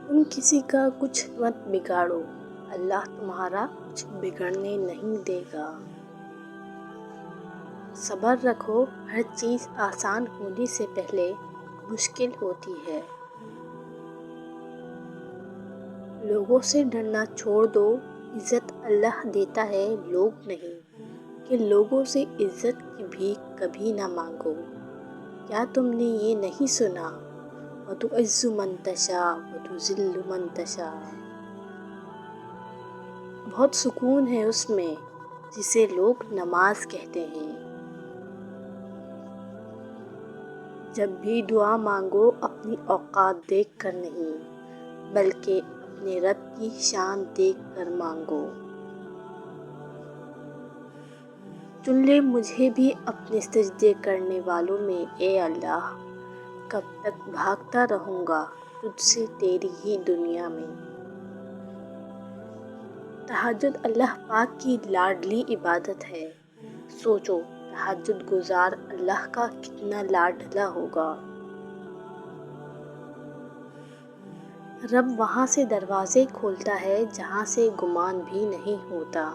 تم کسی کا کچھ مت بگاڑو، اللہ تمہارا کچھ بگڑنے نہیں دے گا۔ صبر رکھو، ہر چیز آسان ہونے سے پہلے مشکل ہوتی ہے۔ لوگوں سے ڈرنا چھوڑ دو، عزت اللہ دیتا ہے، لوگ نہیں، کہ لوگوں سے عزت کی بھیک کبھی نہ مانگو۔ کیا تم نے یہ نہیں سنا؟ وَتُعِزُّ مَن تَشَاءُ وَتُذِلُّ مَن تَشَاءُ۔ بہت سکون ہے اس میں جسے لوگ نماز کہتے ہیں۔ جب بھی دعا مانگو اپنی اوقات دیکھ کر نہیں، بلکہ اپنے رب کی شان دیکھ کر مانگو۔ چن لے مجھے بھی اپنے سجدے کرنے والوں میں اے اللہ، کب تک بھاگتا رہوں گا تجھ سے تیری ہی دنیا میں۔ تہجد اللہ پاک کی لاڈلی عبادت ہے۔ سوچو تہجد گزار اللہ کا کتنا لاڈلا ہوگا۔ رب وہاں سے دروازے کھولتا ہے جہاں سے گمان بھی نہیں ہوتا۔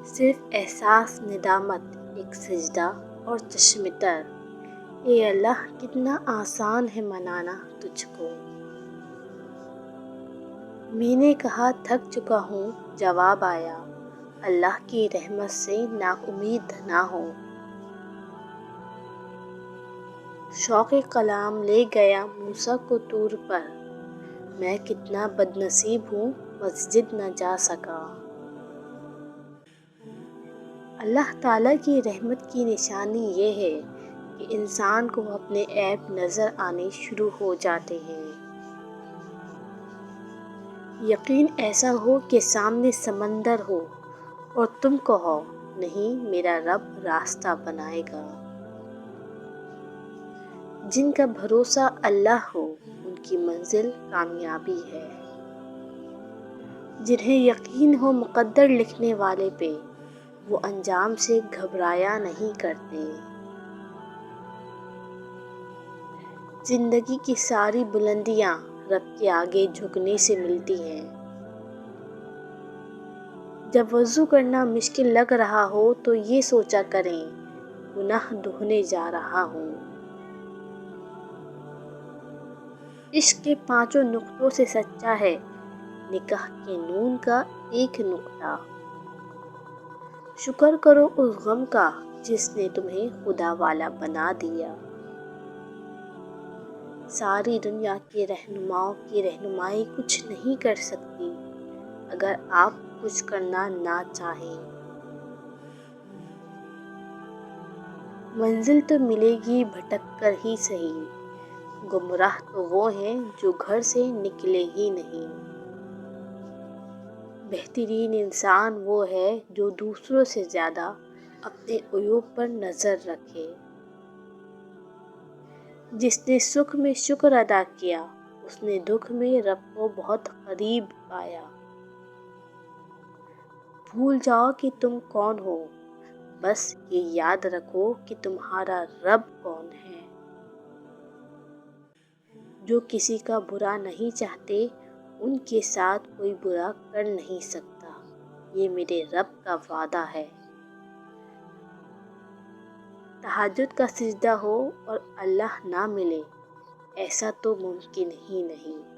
صرف احساس ندامت، ایک سجدہ اور چشم تر، اے اللہ کتنا آسان ہے منانا تجھ کو۔ میں نے کہا تھک چکا ہوں، جواب آیا اللہ کی رحمت سے نا امید نہ ہو۔ شوق کلام لے گیا موسیٰ کو طور پر، میں کتنا بد نصیب ہوں مسجد نہ جا سکا۔ اللہ تعالیٰ کی رحمت کی نشانی یہ ہے کہ انسان کو اپنے عیب نظر آنے شروع ہو جاتے ہیں۔ یقین ایسا ہو کہ سامنے سمندر ہو اور تم کہو نہیں میرا رب راستہ بنائے گا۔ جن کا بھروسہ اللہ ہو ان کی منزل کامیابی ہے۔ جنہیں یقین ہو مقدر لکھنے والے پہ، وہ انجام سے گھبرایا نہیں کرتے۔ زندگی کی ساری بلندیاں رب کے آگے جھکنے سے ملتی ہیں۔ جب وضو کرنا مشکل لگ رہا ہو تو یہ سوچا کریں گناہ دھونے جا رہا ہوں۔ عشق کے پانچوں نقطوں سے سچا ہے نکاح کے نون کا ایک نقطہ۔ شکر کرو اس غم کا جس نے تمہیں خدا والا بنا دیا۔ ساری دنیا کے رہنماؤں کی رہنمائی کچھ نہیں کر سکتی اگر آپ کچھ کرنا نہ چاہیں۔ منزل تو ملے گی بھٹک کر ہی صحیح، گمراہ تو وہ ہیں جو گھر سے نکلے ہی نہیں۔ بہترین انسان وہ ہے جو دوسروں سے زیادہ اپنے عیوب پر نظر رکھے۔ جس نے سکھ میں شکر ادا کیا اس نے دکھ میں رب کو بہت قریب پایا۔ بھول جاؤ کہ تم کون ہو، بس یہ یاد رکھو کہ تمہارا رب کون ہے۔ جو کسی کا برا نہیں چاہتے ان کے ساتھ کوئی برا کر نہیں سکتا، یہ میرے رب کا وعدہ ہے۔ تہجد کا سجدہ ہو اور اللہ نہ ملے، ایسا تو ممکن ہی نہیں۔